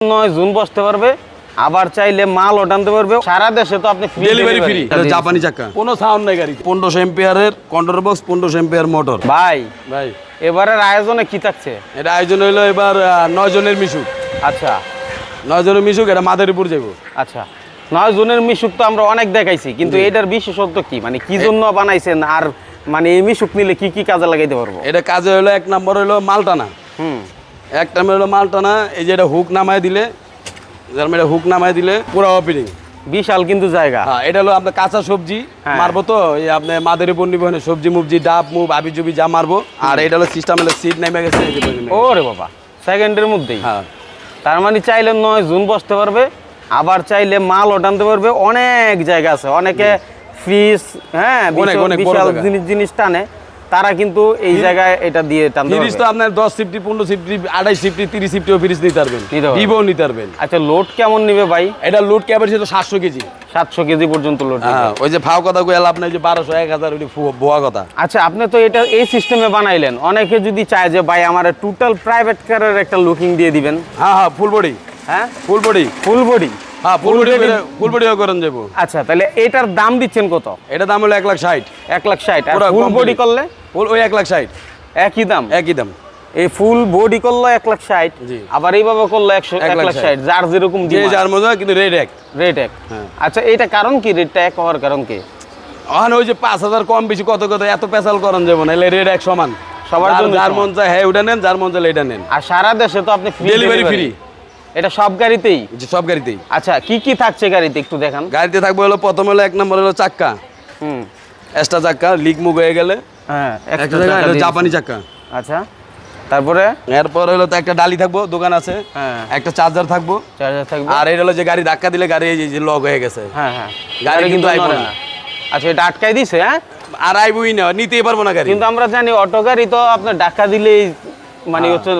9 June বসতে পারবে, আবার চাইলে মাল ওঠানতে পারবে। সারা দেশে তো আপনি ডেলিভারি ফ্রি। জাপানি চাকা, কোনো সাউন্ড নাই গাড়ি। 1500 এম্পিয়ারের কন্ট্রোল বক্স, 1500 এম্পিয়ার মোটর। ভাই ভাই এবারের আয়োজনে কি থাকছে? এটা আয়োজন হইলো এবার 9 জনের মিশুক। আচ্ছা 9 জনের মিশুক, এটা মাদারীপুর যাবো। আচ্ছা 9 জনের মিশুক তো আমরা অনেক দেখাইছি, কিন্তু এটার বিশেষত্ব কি, মানে কি জন্য বানাইছেন? আর মানে এই মিশুক নিলে কি কি কাজে লাগাইতে পারবো? এটা কাজে হলো এক নম্বর হলো মালটানা। এক নম্বর হলো মালটানা। এই যে এটা হুক নামায় দিলে, এটা হুক নামায় দিলে পুরো অপিনিং বিশাল কিন্তু জায়গা। হ্যাঁ, এটা হলো আপনার কাঁচা সবজি মারবো তো, এই আপনি মাদারীপুর নিবনে সবজি মুবজি ডাব মুভ আবি জুবি যা মারবো। আর এটা হলো সিস্টেম হলো সিট নেমে গেছে। ওরে বাবা, সেকেন্ডের মধ্যেই। হ্যাঁ, তার মানে চাইলে 9 জুন বসতে পারবে, আবার চাইলে মাল ওঠানতে পারবে। অনেক জায়গা আছে, অনেকে ফ্রিজ বিশাল জিনিস টানে, তারা কিন্তু এই জায়গায় এটা দিয়ে টানতে পারবে। ফ্রিজ তো আপনার 10 সিফটি 15 সিফটি 28 সিফটি 30 সিফটিও ফ্রিজ নিতে পারবেন, ভিভো নিতে পারবেন। আচ্ছা লোড কেমন নিবে ভাই? এটা লোড ক্যাপাসিটি তো 700 কেজি। 700 কেজি পর্যন্ত লোড নিবে। হ্যাঁ, ওই যে ফাও কথা কইলা আপনি যে 1200 1000 ওই বোয়া কথা। আচ্ছা আপনি তো এটা এই সিস্টেমে বানাইলেন, অনেকে যদি চায় যে ভাই আমার টোটাল প্রাইভেট কারের একটা লুকিং দিয়ে দিবেন। হ্যাঁ হ্যাঁ, ফুল বডি। হ্যাঁ ফুল বডি। Full body. হ্যাঁ, ফুল বডিও করেন যাবো। আচ্ছা তাহলে এটার দাম দিচ্ছেন কত? এটা দাম হলো 1,60,000। 1,60,000। আর ফুল বডি করলে? ফুল ওই 1,60,000 একই দাম। একই দাম। এই ফুল বডি করলো 1,60,000, আবার এইভাবে করলো 1,60,000। যার যেরকম যার মজা, কিন্তু রেট এক। রেট এক। আচ্ছা এইটা কারণ কি, রেটটা এক হওয়ার কারণ কি? ওখানে ওই যে 5,000 কম বেশি কত কত এত পেশাল করেন যাবো না, রেট এক সমান সবার জন্য। যার মন চায় হ্যাঁ ওটা নেন, যার মন চায় এটা নেন। আর সারা দেশে তো আপনি ডেলিভারি ফ্রি। এটা সব গাড়িতেই? সব গাড়িতেই। আচ্ছা কি কি থাকছে গাড়িতে একটু দেখান। গাড়িতে থাকবে হলো প্রথম হলো এক নম্বর হলো চাক্কা। এক্সট্রা চাক্কা লিক মুগ হয়ে গেলে হ্যাঁ জাপানি চাক্কা। আচ্ছা তারপরে এরপর হলো তো একটা ডালি থাকবো, দোকান আছে, একটা চার্জার থাকবো। আর এটা হলো যে গাড়ি ধাক্কা দিলে গাড়ি এই যে লক হয়ে গেছে। হ্যাঁ হ্যাঁ, গাড়ি কিন্তু আইবো না। আচ্ছা এটা আটকাই দিছে? হ্যাঁ, আর আইবই না, নিতেই পারবো না গাড়ি। কিন্তু আমরা জানি অটো গাড়ি তো আপনার ধাক্কা দিলেই মানে হচ্ছে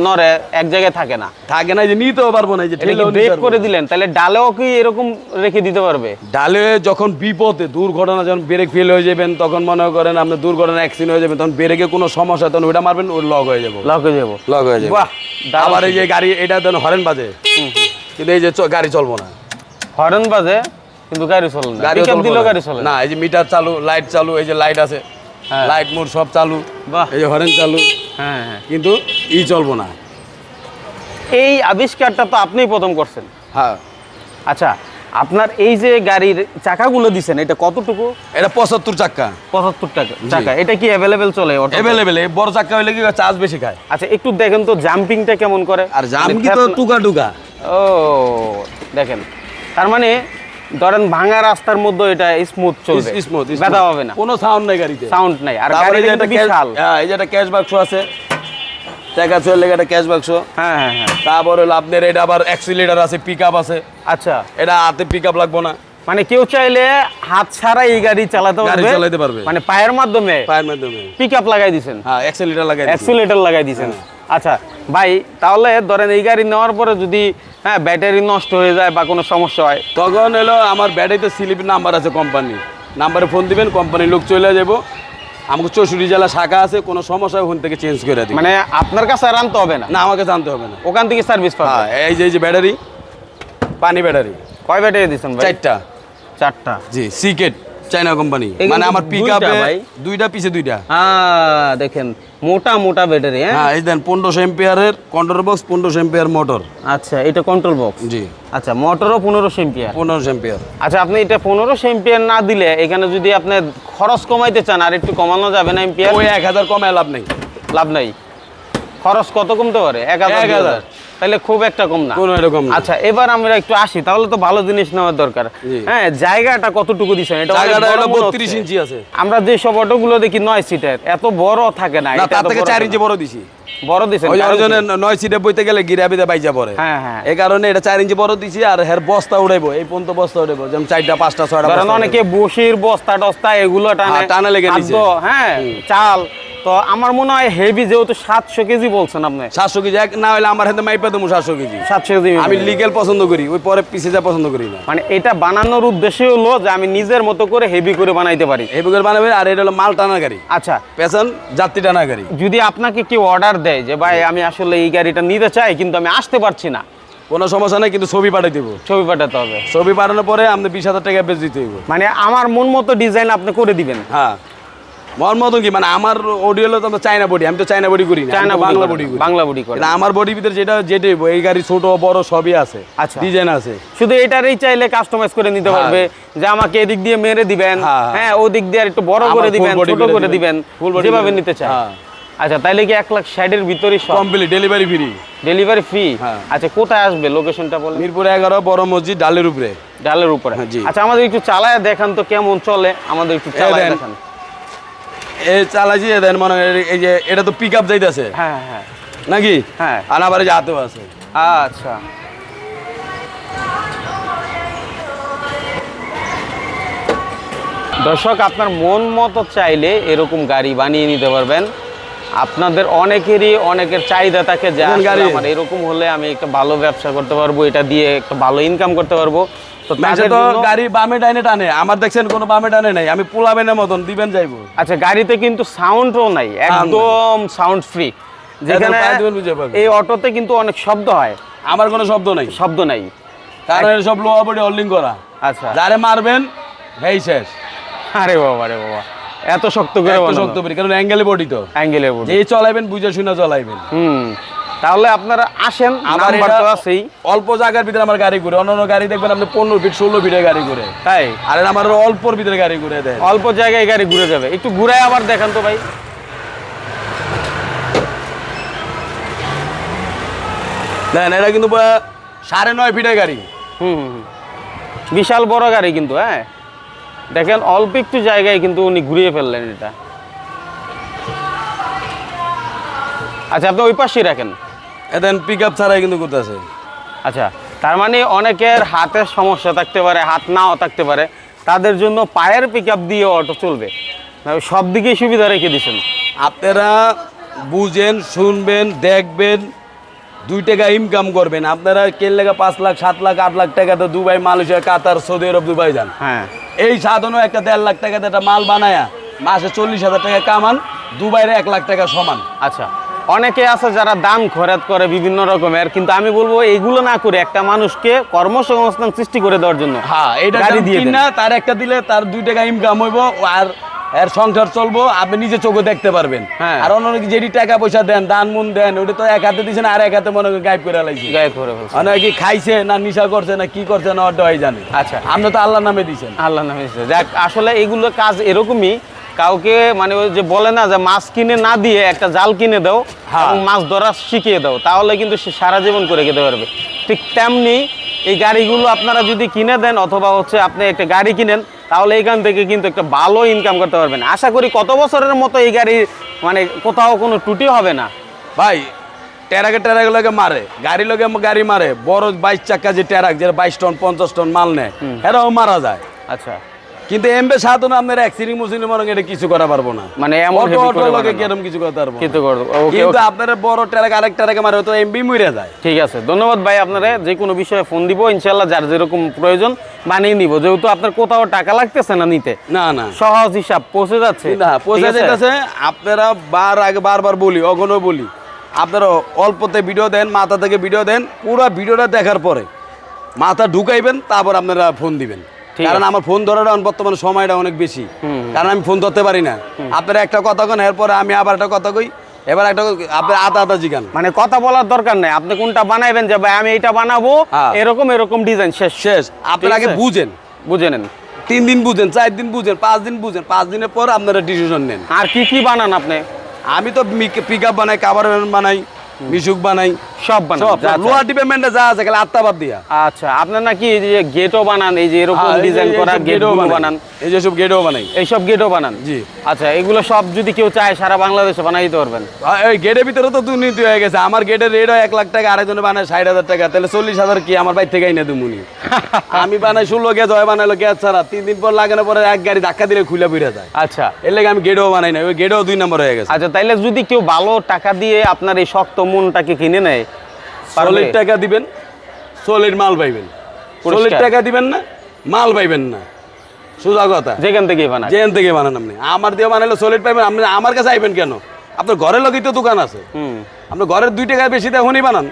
নরে, এক জায়গায় থাকে না। থাকে না, যে নিতেও পারবো না। যে ব্রেক করে দিলেন, তাহলে ডালেও কি এরকম রেখে দিতে পারবে? ডালে যখন বিপদে দুর্ঘটনা, যখন ব্রেক ফেল হয়ে যাবেন, তখন মনে করেন আপনার দুর্ঘটনা অ্যাক্সিডেন্ট হয়ে যাবে, তখন ব্রেকে কোনো সমস্যা, তখন ওটা মারবেন, ওর লক হয়ে যাবো। লক হয়ে যাবো। লক হয়ে যাবে। বাহ, আবার এই যে গাড়ি এটা ধরুন হরেন বাজে, কিন্তু এই যে গাড়ি চলবো না। হরেন বাজে কিন্তু গাড়ি চলে না, গাড়ি দিলেও গাড়ি চলে না। এই যে মিটার চালু, লাইট চালু, এই যে লাইট আছে, লাইট মোড সব চালু, এই যে হরেন চালু, হ্যাঁ হ্যাঁ, কিন্তু চলবো না। এই আবিষ্কারটা তো আপনিই প্রথম করছেন। হ্যাঁ। আচ্ছা আপনার এই যে গাড়ির চাকাগুলো দিছেন, এটা কতটুকু? এটা 75 চাকা। 75 টাকা চাকা। এটা কি অ্যাভেলেবেল চলে? অ্যাভেলেবেল। বড় চাকা হইলে কি চার্জ বেশি খায়। আচ্ছা একটু দেখেন তো জাম্পিংটা কেমন করে। আর জাম্পিং তো টুকা টুকা। ও দেখেন, তার মানে ধরেন ভাঙা রাস্তার মধ্যে এটা স্মুথ চলবে, স্মুথ, ব্যথা হবে না, কোনো সাউন্ড নাই গাড়িতে। সাউন্ড নাই। আর গাড়িটা কিন্তু বিশাল। হ্যাঁ, এই যে একটা ক্যাশ বাক্স আছে, টাকা চলে একটা ক্যাশ বাক্স। হ্যাঁ হ্যাঁ হ্যাঁ। তারপর হলো আপনার এটা আবার অ্যাক্সিলারেটর আছে, পিকআপ আছে। আচ্ছা, এটা হাতে পিকআপ লাগবে না, মানে কেউ চাইলে হাত ছাড়া এই গাড়ি চালাতে পারবে, মানে পায়ের মাধ্যমে পিকআপ লাগাই দিবেন। হ্যাঁ, অ্যাক্সিলারেটর লাগাই দিবেন। আচ্ছা ভাই, তাহলে ধরেন এই গাড়ি নেওয়ার পরে যদি ব্যাটারি নষ্ট হয়ে যায় বা কোনো সমস্যা হয়, তখন হলো আমার ব্যাটারিতে স্লিপ নাম্বার আছে, কোম্পানি নাম্বারে ফোন দিবেন, কোম্পানির লোক চলে যাবো। আমাকে 64 জেলা শাখা আছে, কোনো সমস্যা ওখান থেকে চেঞ্জ করে দিই। মানে আপনার কাছে আর আনতে হবে না? না, আমাকে জানতে হবে না, ওখান থেকে সার্ভিস পাবে। হ্যাঁ, এই যে ব্যাটারি, পানি ব্যাটারি। কয় ব্যাটারি দিচ্ছেন ভাই? 4টা। জি, সিকেট, চায়না কোম্পানি। মানে আমার পিকআপে দুইটা, পিছে দুইটা। হ্যাঁ দেখেন, মোটা মোটা ব্যাটারি। হ্যাঁ, এই দেন 1500 এম্পিয়ারের কন্ট্রোল বক্স, 1500 এম্পিয়ার মোটর। আচ্ছা এটা কন্ট্রোল বক্স। জি। আচ্ছা মোটরও 1500 এম্পিয়ার। 1500 এম্পিয়ার। আচ্ছা আপনি এটা 1500 এম্পিয়ার না দিলে, এখানে যদি আপনি খরচ কমাইতে চান আর একটু কমানো যাবে না এম্পিয়ার? ওই 1000 কমায় লাভ নেই। লাভ নাই। খরচ কত কমতে পারে? 1000। তাহলে খুব একটা কম না, কোনো এরকম না। আচ্ছা এবার আমরা একটু আসি, তাহলে তো ভালো জিনিস নেওয়ার দরকার। হ্যাঁ, জায়গাটা কতটুকু দিছেন? এটা জায়গাটা হলো 32 ইঞ্চি আছে। আমরা যে সব অটোগুলো দেখি 9 সিটের, এত বড় থাকে না। এটা তার থেকে 4 ইঞ্চি বড় দিছি। বড় দিছেন? ওই জন্য 9 সিটে বইতে গেলে গিরাবিতে বাইজা পড়ে। হ্যাঁ হ্যাঁ, এই কারণে এটা 4 ইঞ্চি বড় দিছি। আর হের বস্তা উড়াইবো, এই পর্যন্ত বস্তা উড়াইবো, যেমন 4টা 5টা 6টা। কারণ অনেকে বসির বস্তা টস্তা এগুলো টানা লেগে নিছে। হ্যাঁ, চাল তো আমার মনে হয় হেভি, যেহেতু 700 কেজি বলছেন আপনি। 700 কেজি না হলে আমার হাতে মাইপা দেবো 700 কেজি। 700 কেজি আমি লিগ্যাল পছন্দ করি, ওই পরে পিছে যা পছন্দ করি না। মানে এটা বানানোর উদ্দেশ্য হলো যে আমি নিজের মতো করে হেভি করে বানাইতে পারি। হেভি করে বানাবে। আর এটা হলো মাল টানা গাড়ি। আচ্ছা, পেছন যাত্রী টানা গাড়ি। যদি আপনাকে কেউ অর্ডার দেয় যে ভাই আমি আসলে এই গাড়িটা নিতে চাই কিন্তু আমি আসতে পারছি না, কোনো সমস্যা নাই, কিন্তু ছবি পাঠিয়ে দেবো। ছবি পাঠাতে হবে। ছবি পাঠানোর পরে আপনি 20,000 টাকা বেচ দিতে হইব। মানে আমার মন মতো ডিজাইন আপনি করে দিবেন? হ্যাঁ, মন মতন কি, মানে আমার অডিও হলো তো চায়না বডি, আমি তো চায়না বডি করি না, চায়না বাংলা বডি করি। বাংলা বডি করে আমার বডির ভিতরে যেটাই এই গাড়ি ছোট বড় সবই আছে, আচ্ছা ডিজাইন আছে। শুধু এটারই চাইলে কাস্টমাইজ করে নিতে পারবে, যে আমাকে এদিক দিয়ে মেরে দিবেন, হ্যাঁ ওদিক দিয়ে একটু বড় করে দিবেন, ছোট করে দিবেন, যেভাবে নিতে চান। আচ্ছা, তাইলে কি 1,60,000 এর ভিতরেই সব complete, delivery free? Delivery free. আচ্ছা, কোথায় আসবে লোকেশনটা বলেন? মিরপুর 11 বড় মসজিদ, ডালের উপরে। ডালের উপরে, জি। আচ্ছা, আমাদের একটু চালায় দেখান তো কেমন চলে, আমাদের একটু চালায় দেখান। এই চালাইছি দেন, মনে এই যে এটা তো পিকআপ যাইতাছে, হ্যাঁ হ্যাঁ নাকি? হ্যাঁ, আর আবার এই যে হাতেও আছে। আচ্ছা, দর্শক আপনার মন মতো চাইলে এরকম গাড়ি বানিয়ে নিতে পারবেন। আপনাদের অনেকের চাহিদা থাকে যে আসলে আমার এরকম হলে আমি একটা ভালো ব্যবসা করতে পারবো, এটা দিয়ে একটা ভালো ইনকাম করতে পারবো। তো তাদের তো জন্য গাড়ি বামে ডাইনে টানে, আমার দেখছেন কোনো বামে ডানে নাই, আমি পোলাবেনের মতন দিবেন যাইবো। আচ্ছা, গাড়িতে কিন্তু সাউন্ডও নাই, একদম সাউন্ড ফ্রি, যেখানে এই অটোতে কিন্তু অনেক শব্দ হয়, আমার কোনো শব্দ নাই, শব্দ নাই, কারণ এটা সব লোহা বডি হোল্ডিং করা। আচ্ছা, যারে মারবেন হেই শেষ। আরে বাবা রে বাবা, এত শক্ত করে এত শক্ত বডি, কারণ অ্যাঙ্গেলে বডি, তো অ্যাঙ্গেলে বডি, এই চলাইবেন বুঝে শুনে চলাইবেন। তাহলে আপনারা আসেন, নাম্বার তো আছেই। অল্প জায়গার ভিতরে আমার গাড়ি ঘুরে, অন্যান্য গাড়ি দেখবেন আপনি 15 ফিট 16 ফিটের গাড়ি ঘুরে, তাই? আর আমার অল্পর ভিতরে গাড়ি ঘুরে দেয়, অল্প জায়গায় গাড়ি ঘুরে যাবে। একটু ঘুরায় আবার দেখান তো ভাই। দেখেন, এটা কিন্তু 9.5 ফিটের গাড়ি। বিশাল বড় গাড়ি কিন্তু। হ্যাঁ, দেখেন অল্প একটু জায়গায় কিন্তু উনি ঘুরিয়ে ফেললেন এটা। আচ্ছা, আপনি ওই পাশেই রাখেন। এখন পিকআপ ছাড়াই কিন্তু করতেছে। আচ্ছা, তার মানে অনেকের হাতের সমস্যা থাকতে পারে, হাত নাও থাকতে পারে, তাদের জন্য পায়ের পিকআপ দিয়ে অটো চলবে, সব দিকেই সুবিধা রেখে দিচ্ছেন। আপনারা বুঝেন, শুনবেন, দেখবেন, 2 টাকা ইনকাম করবেন। আপনারা কেন লেগে 5 লাখ 7 লাখ 8 লাখ টাকা তো দুবাই, মালয়েশিয়া, কাতার, সৌদি আরব, দুবাই যান। হ্যাঁ, এই সাধনও একটা 1.5 লাখ টাকাতে একটা মাল বানায়া মাসে 40,000 টাকা কামান, দুবাইরে 1 লাখ টাকা সমান। আচ্ছা, অনেকে আছে যারা দান খরচ করে বিভিন্ন রকমের, কিন্তু আমি বলবো এইগুলো না করে একটা মানুষকে কর্মসংস্থান সৃষ্টি করে দেওয়ার জন্য হ্যাঁ, এটা গাড়ি দিয়ে না, তার একটা দিলে তার 2 টাকা ইনকাম হইব, আর এর সংসার চলবো, আপনি নিজে চোখে দেখতে পারবেন। হ্যাঁ, আর অন্য যেটি টাকা পয়সা দেন, দান মুন দেন, ওটা তো এক হাতে দিচ্ছেন, আর এক হাতে মনে করেন গায়েব করে লাইছে, গায়েব করে ফেলছে। অনেকে কি খাইছে না নিশা করছে না কি করছে না, ওটাই জানে। আচ্ছা, আপনি তো আল্লাহর নামে দিছেন। আল্লাহ নামে দিছে। যাক, আসলে এইগুলো কাজ এরকমই, কাউকে মানে ওই যে বলে না যে মাছ কিনে না দিয়ে একটা জাল কিনে দাও এবং মাছ ধরা শিখিয়ে দাও, তাহলে কিন্তু সে সারা জীবন করে খেতে পারবে। ঠিক তেমনি এই গাড়িগুলো আপনারা যদি কিনে দেন, অথবা হচ্ছে আপনি একটা গাড়ি কিনেন, তাহলে এখান থেকে কিন্তু একটা ভালো ইনকাম করতে পারবেন। আশা করি কত বছরের মতো এই গাড়ি মানে কোথাও কোনো ত্রুটি হবে না। ভাই, ট্যারাকে লগে মারে, গাড়ি লগে গাড়ি মারে, বড় 22 চাকা যে ট্যারাক, যে 22 টন 50 টন মাল নেয়, এরাও মারা যায়। আচ্ছা, কিন্তু এমবে সাধন আপনার অ্যাক্সিডেন্ট মুসিডেন্ট মনে এটা কিছু করা পারবো না, মানে এমন হেভি করে লগে কেরম কিছু করতে পারবো কিছু করব। ওকে, কিন্তু আপনার বড় ট্যারাক আরেক ট্যারাকে মারে তো এমবি মরে যায়। ঠিক আছে, ধন্যবাদ ভাই। আপনারা যে কোনো বিষয়ে ফোন দিব, ইনশাআল্লাহ যার যেরকম প্রয়োজন বানিয়ে নিব। যেহেতু আপনার কোথাও টাকা লাগতেছে না নিতে, না না সহজ হিসাব পৌঁছে যাচ্ছে, না পৌঁছে যাচ্ছে। আপনারা বারবার বলি, অগণও বলি, আপনারা অল্পতে ভিডিও দেন, মাথা থেকে ভিডিও দেন, পুরো ভিডিওটা দেখার পরে মাথা ঢুকাইবেন, তারপর আপনারা ফোন দিবেন। কারণ আমার ফোন ধরাটা বর্তমানে সময়টা অনেক বেশি, কারণ আমি ফোন ধরতে পারি না। আপনারা একটা কথা কন, এরপরে আমি আবার একটা কথা কই, এবার একটা আপনার আধা জিগান, মানে কথা বলার দরকার নাই, আপনি কোনটা বানাইবেন যে ভাই আমি এইটা বানাবো, এরকম ডিজাইন শেষ। আপনারা আগে বুঝে নেন, 3 দিন বুঝেন, 4 দিন বুঝেন, 5 দিন বুঝেন, 5 দিনের পর আপনারা ডিসিশন নেন। আর কি বানান আপনি? আমি তো পিকআপ বানাই, কাভার বানাই, মিশুক বানাই, সব বানান, লোহার ডিপার্টমেন্টে যা আছে খালি আত্মাবাদ দিয়া। আচ্ছা, আপনার নাকি এই যে গেটও বানান, এই যে এরকম ডিজাইন করা গেটও বানান, এই যে সব গেটও বানাই, এইসব গেটও বানান? জি। আচ্ছা, এগুলো সব যদি কেউ চায় সারা বাংলাদেশে বানাই দিতে পারবেন? এই গেটের ভিতরে তো দুর্নীতি হয়ে গেছে। আমার গেটের রেট হয় 1 লাখ টাকা, আরেকজনে বানায় 60,000 টাকা, তাহলে 40,000 কি আমার বাইর থেকে আইনা দুমুনি। আমি বানাই 16 গেজ, হয় বানাইলো গ্যাস ছাড়া, 3 দিন পর লাগানোর পরে এক গাড়ি ধাক্কা দিলে খুলে বেরিয়ে যায়। আচ্ছা, এর লাগে আমি গেটও বানাই না, ওই গেটও 2 নম্বর হয়ে গেছে। আচ্ছা, তাইলে যদি কেউ ভালো টাকা দিয়ে আপনার এই শক্ত মনটাকে কিনে নেয়, সলিড টাকা দিবেন, সলিড মাল পাইবেন। সলিড টাকা দিবেন না, মাল পাইবেন না, সোজা কথা। যেখান থেকে বানান আপনি, আমার দিয়ে বানাইলে সলিড পাইবেন। আপনি আমার কাছে আইবেন কেন? আপনার ঘরের লগেই তো দোকান আছে, আপনার ঘরের 2 টাকা বেশি দিয়ে এখনই বানান।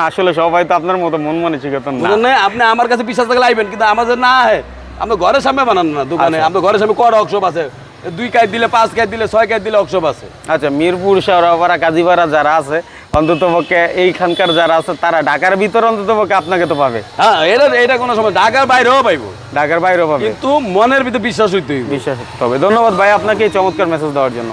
আসলে সবাই তো আপনার মতো মন মানসিকতা না। বুঝলেন না? আপনি আমার কাছে বিশ্বাস থাকলে আইবেন, কিন্তু আমাদের না হয় আপনি ঘরের সামনে বানান না দোকানে। আচ্ছা। আপনার ঘরের সামনে কটা ওয়ার্কশপ আছে, 2 কাজ দিলে 5 কাজ দিলে 6 কাজ দিলে ওয়ার্কশপ আছে। আচ্ছা, মিরপুর শেওড়াপাড়া কাজীপাড়া যারা আছে অন্তত পক্ষে এইখানকার যারা আছে তারা ঢাকার ভিতরে অন্তত পক্ষে আপনাকে তো পাবে, হ্যাঁ, এটা কোনো সময় ঢাকার বাইরেও পাইবো, ঢাকার বাইরেও পাবে, কিন্তু মনের ভিতরে বিশ্বাস হইতে হইবে। বিশ্বাস করতে হবে। ধন্যবাদ ভাই আপনাকে এই চমৎকার মেসেজ দেওয়ার জন্য।